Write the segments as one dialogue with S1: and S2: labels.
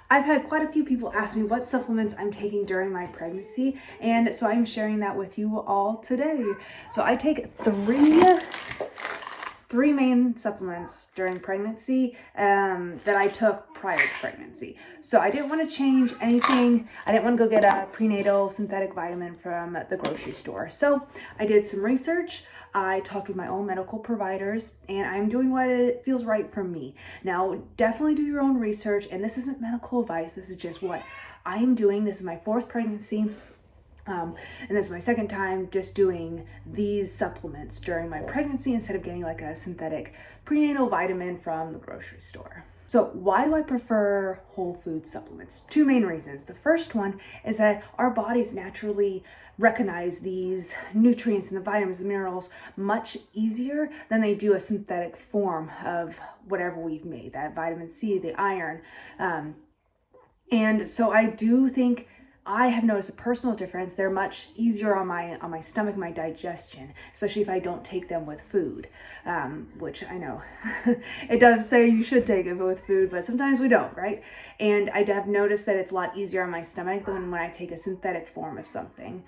S1: I've had quite a few people ask me what supplements I'm taking during my pregnancy, and so I'm sharing that with you all today. So I take three main supplements during pregnancy that I took prior to pregnancy. So I didn't want to change anything. I didn't want to go get a prenatal synthetic vitamin from the grocery store. So I did some research. I talked with my own medical providers, and I'm doing what it feels right for me. Now, definitely do your own research, and this isn't medical advice. This is just what I am doing. This is my fourth pregnancy. And this is my second time just doing these supplements during my pregnancy instead of getting like a synthetic prenatal vitamin from the grocery store. So why do I prefer whole food supplements? Two main reasons. The first one is that our bodies naturally recognize these nutrients and the vitamins, the minerals much easier than they do a synthetic form of whatever we've made, that vitamin C, the iron. And so I do think I have noticed a personal difference. They're much easier on my stomach, my digestion, especially if I don't take them with food, which I know it does say you should take it with food, but sometimes we don't, right? And I have noticed that it's a lot easier on my stomach than when I take a synthetic form of something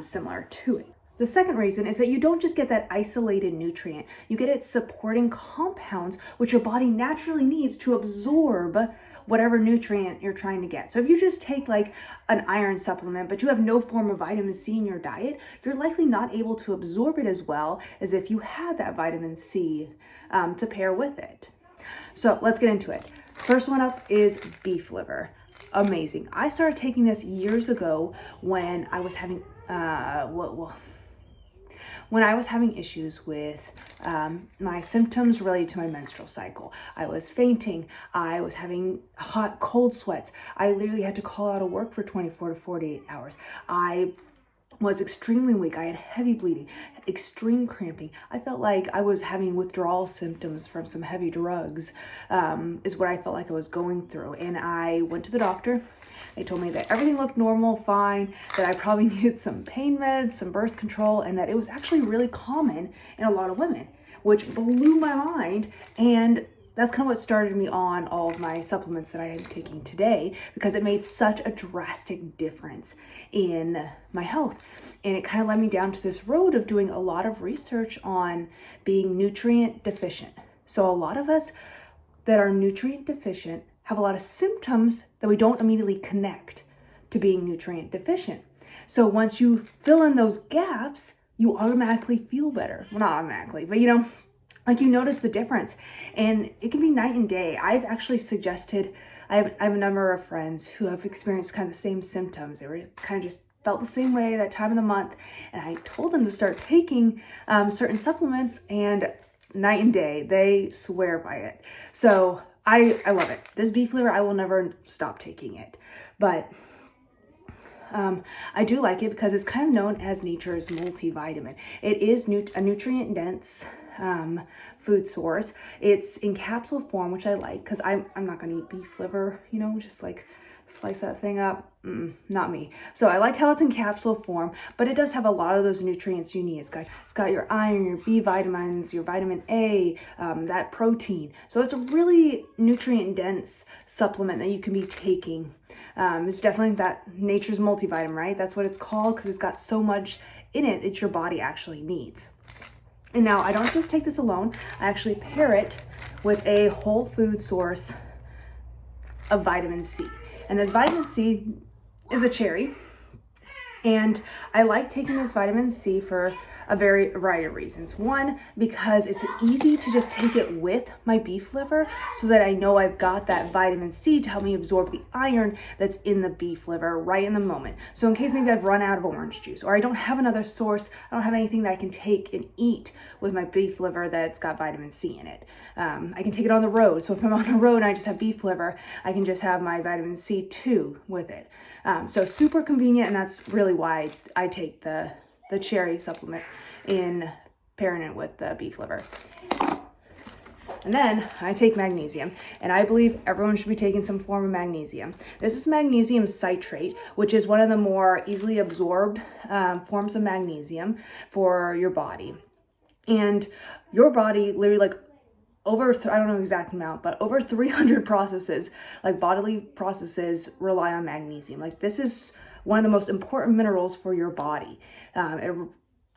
S1: similar to it. The second reason is that you don't just get that isolated nutrient, you get its supporting compounds, which your body naturally needs to absorb whatever nutrient you're trying to get. So if you just take like an iron supplement, but you have no form of vitamin C in your diet, you're likely not able to absorb it as well as if you had that vitamin C to pair with it. So let's get into it. First one up is beef liver. Amazing. I started taking this years ago when I was having, when I was having issues with my symptoms related to my menstrual cycle. I was fainting, I was having hot, cold sweats. I literally had to call out of work for 24 to 48 hours. I was extremely weak. I had heavy bleeding, extreme cramping. I felt like I was having withdrawal symptoms from some heavy drugs, is what I felt like I was going through. And I went to the doctor. They told me that everything looked normal, fine, that I probably needed some pain meds, some birth control, and that it was actually really common in a lot of women, which blew my mind. And that's kind of what started me on all of my supplements that I am taking today, because it made such a drastic difference in my health. And it kind of led me down to this road of doing a lot of research on being nutrient deficient. So a lot of us that are nutrient deficient have a lot of symptoms that we don't immediately connect to being nutrient deficient. So once you fill in those gaps, you automatically feel better. Well, not automatically, but like you notice the difference, and it can be night and day. I've actually suggested, I have a number of friends who have experienced kind of the same symptoms. They were kind of just felt the same way that time of the month, and I told them to start taking certain supplements, and night and day, they swear by it. So I love it. This beef liver, I will never stop taking it, but I do like it because it's kind of known as nature's multivitamin. It is a nutrient dense food source. It's in capsule form, which I like because I'm not going to eat beef liver, just like slice that thing up. Not me. So I like how it's in capsule form, but it does have a lot of those nutrients you need. It's got your iron, your B vitamins, your vitamin A, that protein. So it's a really nutrient dense supplement that you can be taking. It's definitely that nature's multivitamin, right? That's what it's called because it's got so much in it that your body actually needs. And now I don't just take this alone. I actually pair it with a whole food source of vitamin C. And this vitamin C is a cherry. And I like taking this vitamin C for a variety of reasons. One, because it's easy to just take it with my beef liver so that I know I've got that vitamin C to help me absorb the iron that's in the beef liver right in the moment. So in case maybe I've run out of orange juice or I don't have another source, I don't have anything that I can take and eat with my beef liver that's got vitamin C in it. I can take it on the road. So if I'm on the road and I just have beef liver, I can just have my vitamin C too with it. So super convenient, and that's really why I take the cherry supplement in pairing it with the beef liver. And then I take magnesium, and I believe everyone should be taking some form of magnesium. This is magnesium citrate, which is one of the more easily absorbed forms of magnesium for your body. And your body literally I don't know the exact amount, but over 300 processes, like bodily processes, rely on magnesium. Like this is one of the most important minerals for your body.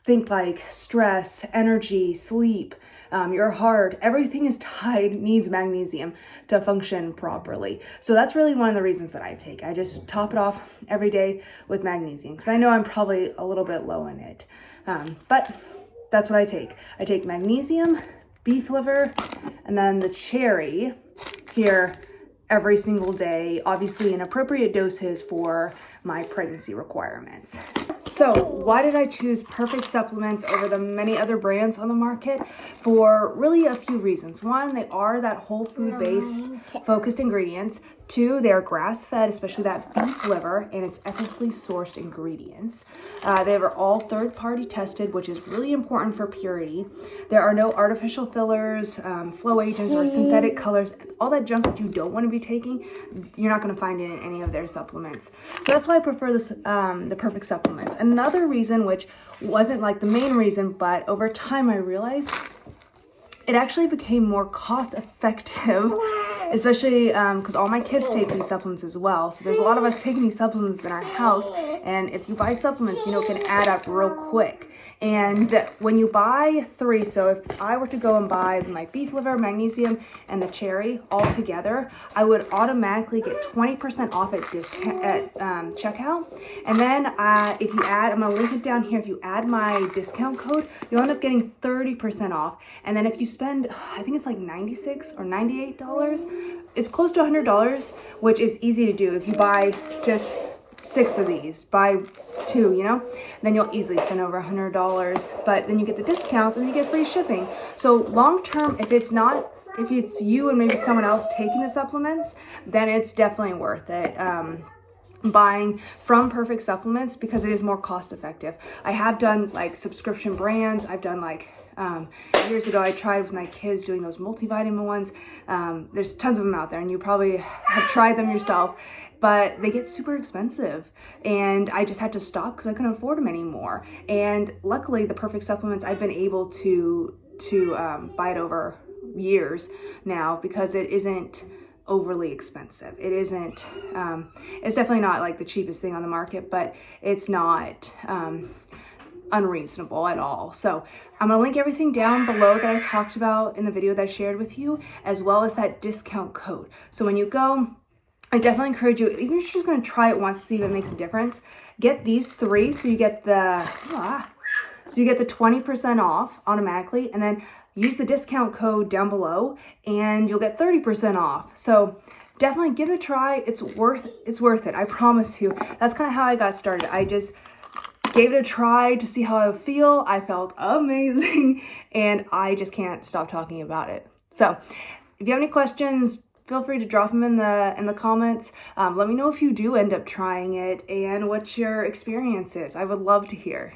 S1: Think like stress, energy, sleep, your heart, everything is needs magnesium to function properly. So that's really one of the reasons that I take. I just top it off every day with magnesium because I know I'm probably a little bit low in it. But that's what I take. I take magnesium, beef liver, and then the cherry here every single day, obviously in appropriate doses for my pregnancy requirements. So why did I choose Perfect Supplements over the many other brands on the market? For really a few reasons. One, they are that whole food based focused ingredients. Two, they're grass fed, especially that beef liver, and it's ethically sourced ingredients. They are all third party tested, which is really important for purity. There are no artificial fillers, flow agents, or synthetic colors. All that junk that you don't want to be taking, you're not going to find in any of their supplements. So that's why I prefer this, the Perfect Supplements. Another reason, which wasn't like the main reason, but over time I realized it actually became more cost effective, especially because all my kids take these supplements as well. So there's a lot of us taking these supplements in our house, and if you buy supplements, it can add up real quick. And when you buy 3, so if I were to go and buy my beef liver, magnesium, and the cherry all together, I would automatically get 20% off at checkout. And then if you add, I'm gonna link it down here, if you add my discount code, you'll end up getting 30% off. And then if you spend, I think it's like $96 or $98, it's close to $100, which is easy to do. If you buy just 6 of these, buy 2, then you'll easily spend over $100, but then you get the discounts and you get free shipping. So long term, if it's you and maybe someone else taking the supplements, then it's definitely worth it. Buying from Perfect Supplements because it is more cost effective. I have done like subscription brands. I've done like years ago I tried with my kids doing those multivitamin ones. There's tons of them out there and you probably have tried them yourself, but they get super expensive and I just had to stop because I couldn't afford them anymore. And luckily the Perfect Supplements, I've been able to buy it over years now because it isn't overly expensive. It isn't, it's definitely not like the cheapest thing on the market, but it's not unreasonable at all. So I'm gonna link everything down below that I talked about in the video that I shared with you, as well as that discount code. So when you go, I definitely encourage you, even if you're just gonna try it once to see if it makes a difference, get these 3 so you get the 20% off automatically, and then use the discount code down below and you'll get 30% off. So definitely give it a try. It's worth it. I promise you. That's kind of how I got started. I just gave it a try to see how I would feel. I felt amazing and I just can't stop talking about it. So if you have any questions, feel free to drop them in the comments. Let me know if you do end up trying it and what your experience is. I would love to hear.